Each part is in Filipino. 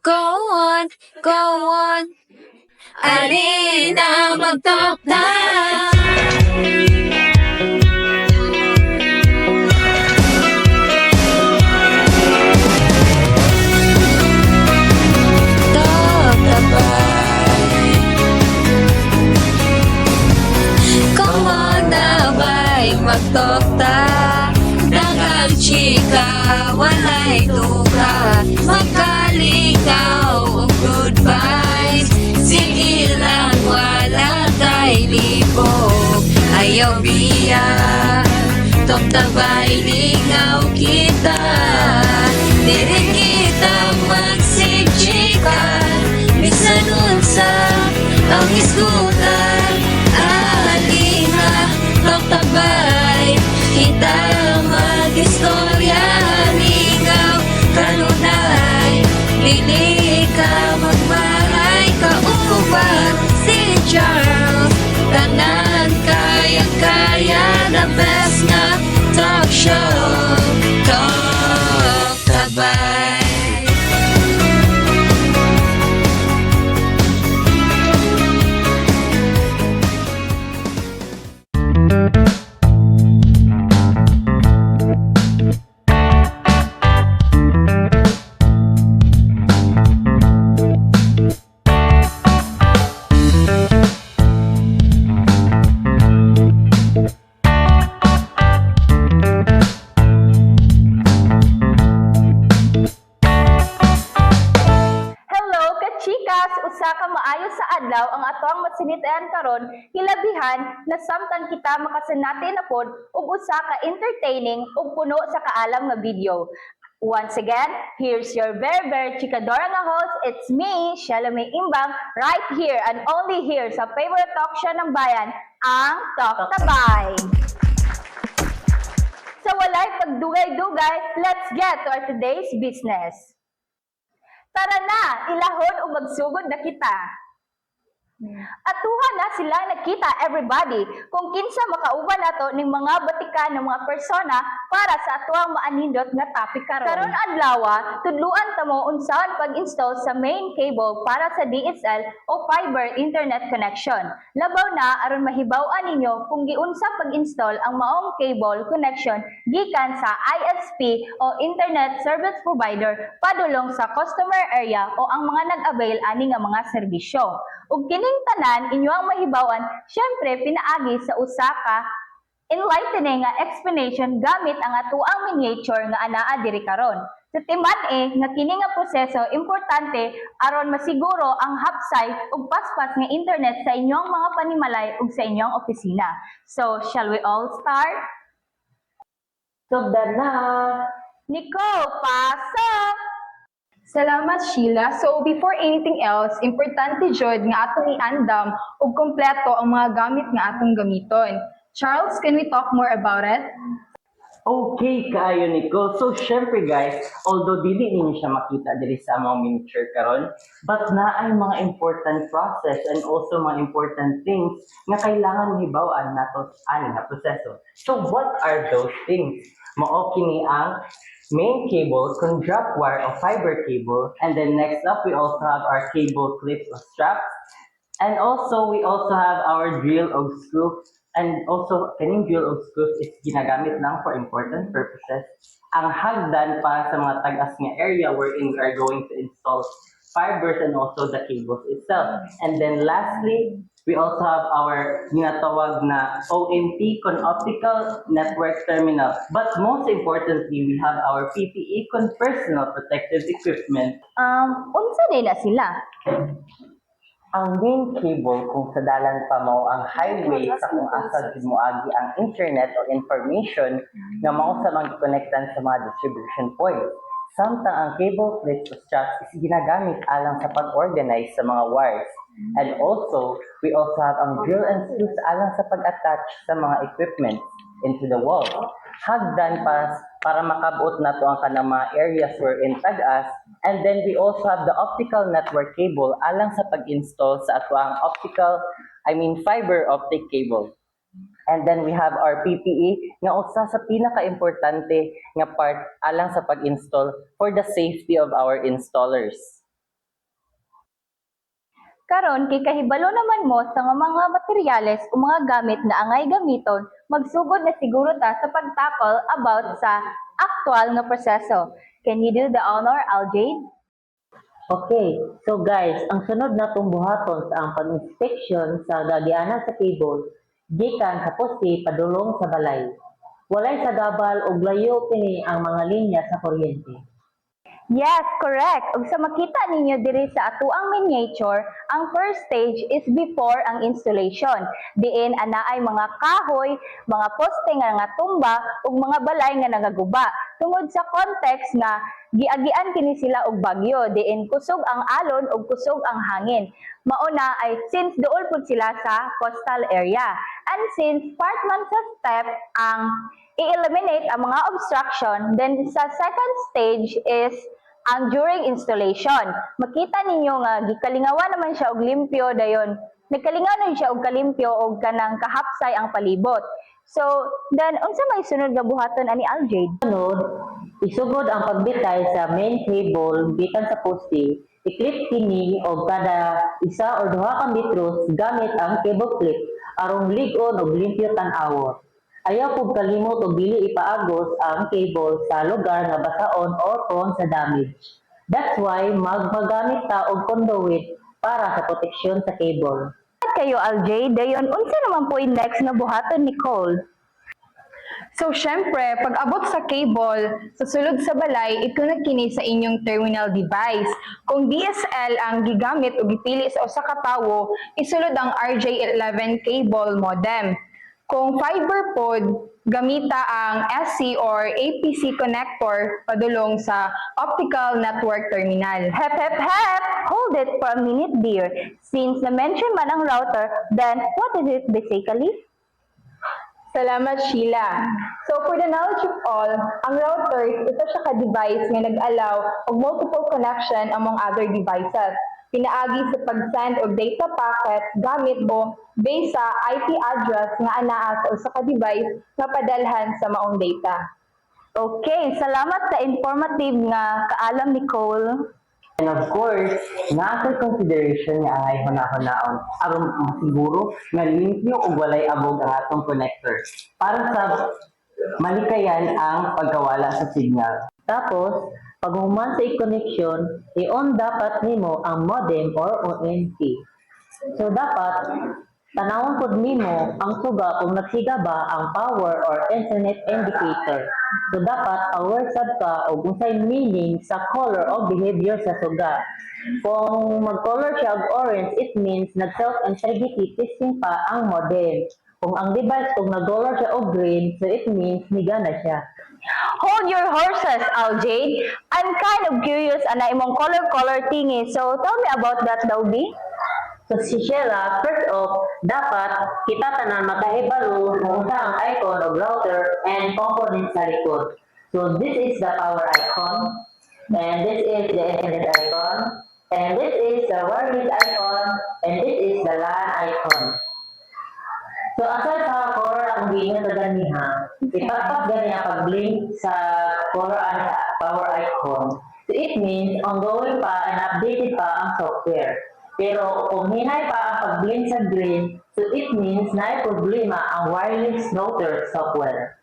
Go on, go on. Alina mag-talk na. Talk sabay. Come on na ba'y mag-talk ta? Daghang chika, walay tuka. Magkalikaw og good vibes. Sige lang, wala kay libog. Ayaw biya, tok tabay lingaw kita. Dili kita magsiksikan. Bisan unsa ang isgutan. Alina, tok tabay. Kita mag-istorya, lingaw kanunay. Dili ka magmahay, kauban si Charles. Tanan kaya-kaya, the best na talk show. Talk sabay. Hello, kachikas! Usa ka maayo sa adlaw ang atong masinitayan karon, hilabihan na samtang kita makasinati na pod og usa ka entertaining ug puno sa kaalam nga video. Once again, here's your very chikadora nga host. It's me, Shalome Imbang, right here and only here sa favorite talk show ng bayan, ang Talk Tabay. Sa walay pagdugay-dugay, let's get to our today's business. Tara na, ilahon o magsugod na kita. Atuha na sila nakita everybody kung kinsa makauban nato ning mga batikan ng mga persona para sa atuang maanindot nga topic karon. Karon adlaw, tudluan ta mo unsaon pag-install sa main cable para sa DSL o fiber internet connection. Labaw na aron mahibaw-an ninyo kung giunsa pag-install ang maong cable connection gikan sa ISP o internet service provider padulong sa customer area o ang mga nag-avail ani nga mga serbisyo. Ug kining tanan inyong mahibawan, syempre pinaagi sa usa ka enlightening nga explanation gamit ang atuang miniature nga anaa diri karon. Sa timan nga kini nga proseso importante aron masiguro ang hapsay ug paspas nga internet sa inyong mga panimalay ug sa inyong opisina. So, shall we all start? Sugdan na! Nico, pasok! Salamat, Sheila. So, before anything else, importante jud nga atong iandam ug kompleto ang mga gamit nga atong gamiton. Charles, can we talk more about it? Okay kaayo Nico. So syempre guys, although dili ninyo siya makita diri sa among miniature karon, but naay mga important process and also mga important things nga kailangan hibaw-an nato ani nga proseso. So what are those things? Mao kini ang main cable, kung drop wire o fiber cable, and then next up we also have our cable clips or straps, and also we also have our drill or screw. And also, kaning drill of screws is ginagamit lang for important purposes. Ang hagdan para sa mga tagas nga area wherein we are going to install fibers and also the cables itself. And then lastly, we also have our ginatawag na ONT, con optical network terminal. But most importantly, we have our PPE, con personal protective equipment. Unsa din na sila? Ang main cable kung sa dalan pa mao ang highway sa kung asa gid moagi ang internet o information nga mao sa mag-connectan sa mga distribution points. Samtang ang cable clips o straps is ginagamit alang sa pag-organize sa mga wires. And also, we also have ang drill and screws alang sa pag-attach sa mga equipment into the wall. Hagdan para makabuot na to ang kanang mga areas wherein tag-as. And then we also have the optical network cable alang sa pag-install sa ato ang fiber optic cable. And then we have our PPE nga usa sa pinaka-importante nga part alang sa pag-install for the safety of our installers. Karon kay kahibalo naman mo sa mga materyales o mga gamit na angay gamiton, magsugod na siguro ta sa pagtakol about sa actual nga proseso. Can you do the honor, Aljade? Okay, so guys, ang sunod na buhaton sa ang pag-inspection sa gagianan sa cable, gikan sa poste padulong sa balay. Walay sagabal og layo kini ang mga linya sa kuryente. Yes, correct. Ug sa makita ninyo diri sa atuang miniature, ang first stage is before ang installation. Diin anaay mga kahoy, mga poste nga tumba ug mga balay nga nagaguba. Tungod sa context nga giagian kini sila og bagyo, diin kusog ang alon ug kusog ang hangin. Mauna ay since duol pud sila sa coastal area. And since part man sa step ang i-eliminate ang mga obstruction, then sa second stage is ang during installation. Makita ninyo nga gikalingawan naman siya og limpyo dayon. Nagkalingaw na siya og kalimpyo og kanang kahapsay ang palibot. So, then unsa may sunod nga buhaton ani Aljade? Sunod, isugod ang pagbitay sa main cable gikan sa poste. I-clip kini og kada isa or duha ka metros gamit ang cable clip aron lig-on og limpyo tan-awon. Ayaw pug kalimot og dili ipaagos ang cable sa lugar nga basaon or prone sa damage. That's why magmagamit ta og conduit para sa proteksyon sa cable. Kayo Aljade, dayon unsa naman po yung next nga buhaton ni Cole? So, syempre, pag abot sa cable, sa sulod sa balay, i-connect kini sa inyong terminal device. Kung DSL ang gigamit o gipili sa usa ka tawo, isulod ang RJ11 cable modem. Kung fiber pod, gamita ang SC or APC connector padulong sa optical network terminal. Hep, hep, hep! Hold it for a minute, dear. Since na-mention man ang router, then what is it basically? Salamat, Sheila. So, for the knowledge of all, ang router, ito siya ka-device nga nag-allow of multiple connection among other devices. Pinaagi sa pag-send og data packet gamit o based sa IP address nga anaa sa usa ka device nga padalhan sa maong data. Okay, salamat sa informative nga kaalam ni Cole. And of course, nasa consideration nga ay hunahon aron masiguro nga limpyo ug walay abog ang atong connector para sa malikayan ang pagkawala sa signal. Tapos, pag human sa i-connection, i-on dapat nimo ang modem or ONT. So dapat tanawon pud nimo ang suga kung nagsiga ba ang power or internet indicator. So dapat aware sad ka og unsay meaning sa color o behavior sa suga. Kung mag-color siya og orange, it means nag-self-integrity testing pa ang modem. Kung ang device kung nag-color siya og green, so it means nigana siya. Hold your horses, Aljade. I'm kind of curious ana imong color thingy. So tell me about that, Daubi. So si Sheila, first off, dapat kita tanan makahibalo kung unsa ang icon of router and components sa likod. So this is the power icon, and this is the internet icon, and this is the wireless icon, and this is the LAN icon. So aside sa color ang gingan sa ganiha, ipapat gani ang pag-blink sa color and power icon. So it means ongoing pa and updated pa ang software. Pero kung hinay pa ang pag-blink sa green, so it means na problema ang wireless router software.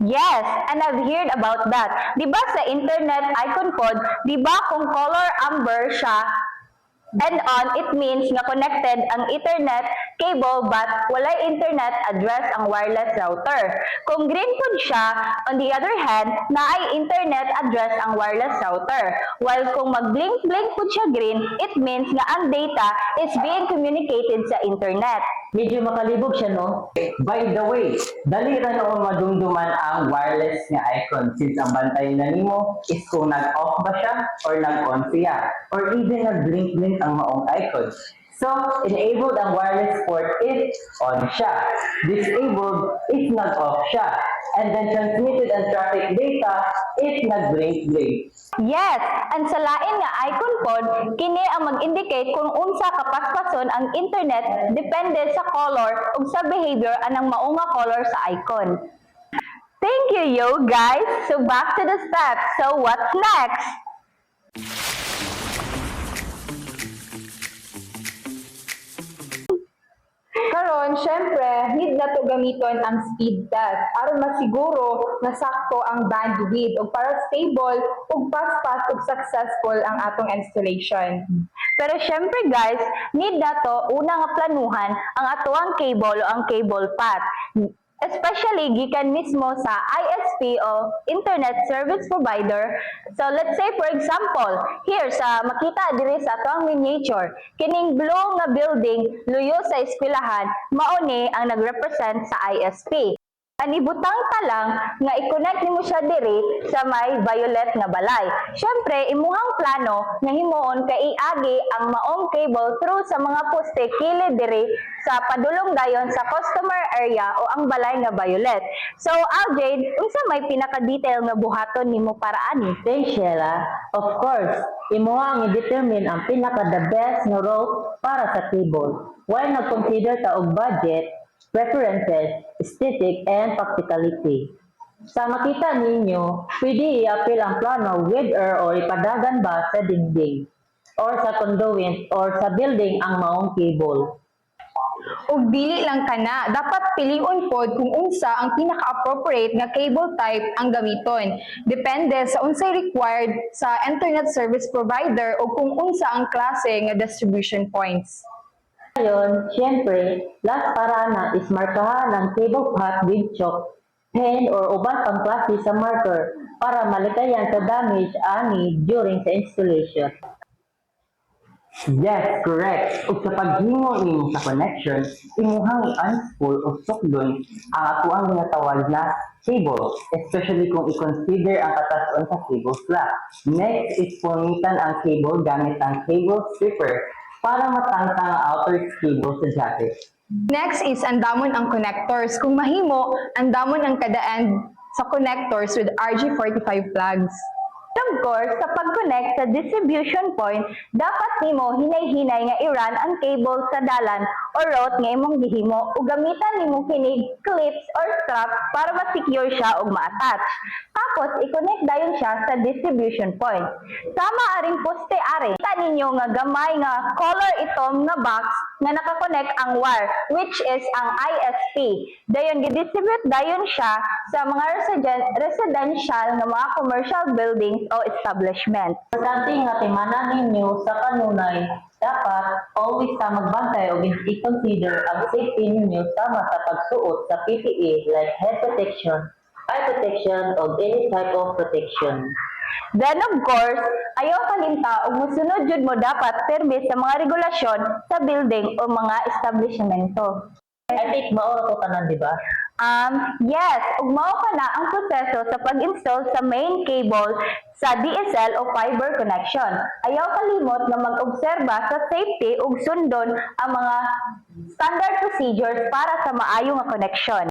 Yes, and I've heard about that. Di ba sa internet icon pod, di ba kung color amber siya, and on, it means nga connected ang Ethernet cable but walay internet address ang wireless router. Kung green po siya, on the other hand, naay internet address ang wireless router. While kung mag-blink-blink po siya green, it means nga ang data is being communicated sa internet. Medyo makalibog siya, no? By the way, dali ra noon madumduman ang wireless nga icon since ang bantay na nimo is kung nag-off ba siya or nag-on siya or even nag-blink-blink ang maong icon. So, enabled ang wireless port if on siya. Disabled if nag-off siya. And then transmitted ang traffic data if nag-blink-blink. Yes, and sa lain nga icon pod, kini ang mag-indicate kung unsa kapaspason ang internet depende sa color ug sa behavior anang mao nga color sa icon. Thank you, yo guys. So back to the steps. So what's next? syempre, need na to gamiton ang speed test aron masiguro nga sakto ang bandwidth ug para stable ug fast ug successful ang atong installation. Pero syempre guys, need na to una nga planuhan ang atuang cable o ang cable path. Especially gikan mismo sa ISP o Internet Service Provider. So let's say for example, here sa makita diri sa atuang miniature, kining blue nga building luyo sa eskwelahan mao ni ang nagrepresent sa ISP. Anibutang ta lang nga i-connect nimo siya diri sa may violet nga balay. Syempre, imuhang plano nga himuon kay iagi ang maong cable through sa mga poste kilid diri sa padulong dayon sa customer area o ang balay nga violet. So, Aljade, unsa may pinaka-detail nga buhaton nimo para ani? Thanks, Sheila. Of course, imo ang i-determine ang pinaka-the best nga route para sa cable. While nag-consider ta og budget, preferences, aesthetic, and practicality. Sa makita ninyo, pwede i-appeal ang plano with or ipadagan ba sa dingding, or sa conduit, or sa building ang maong cable. Ug dili lang kana, dapat piliun pod kung unsa ang pinaka-appropriate nga cable type ang gamiton. Depende sa unsay required sa internet service provider o kung unsa ang klase nga distribution points. Ngayon, syempre, last para na is markahan ang cable path with chalk, pen, or uban pang klase sa marker para malikayan sa damage ani during sa installation. Yes, correct. Ug sa paghimo nimo sa connection, imuhang i-unspool o suklon ang atuang ginatawag na cable, especially kung i-consider ang katas-on sa cable slot. Next is punitan ang cable gamit ang cable stripper para matangtang ang outer cable sa jacket. Next is andamon ang connectors. Kung mahimo, andamon ang kada end sa connectors with RJ45 plugs. Of course, sa pag-connect sa distribution point, dapat nimo hinay-hinay nga i-run ang cable sa dalan o route nga imong gihimo ug gamitan nimo kinig clips or strap para ma-secure siya ug ma-attach. Tapos, i-connect dayon siya sa distribution point. Sama aring poste are, kita ninyo nga gamay nga color itom nga box nga nakakonect ang wire, which is ang ISP. Dayon, gi-distribute dayon siya sa mga residential nga mga commercial buildings o establishment. Importante nga timanan ninyo sa kanunay, dapat always ta magbantay o i-consider ang safety ninyo sama sa pagsuot sa PPE like head protection, eye protection, o any type of protection. Then of course, ayaw kalimta ug mosunod jud mo dapat permi sa mga regulasyon sa building o mga establishmento. I think maura ko tanan, di ba? Yes, ug mao pa na ang proseso sa pag-install sa main cable sa DSL o fiber connection. Ayaw kalimot na mag-obserba sa safety ug sundon ang mga standard procedures para sa maayong nga connection.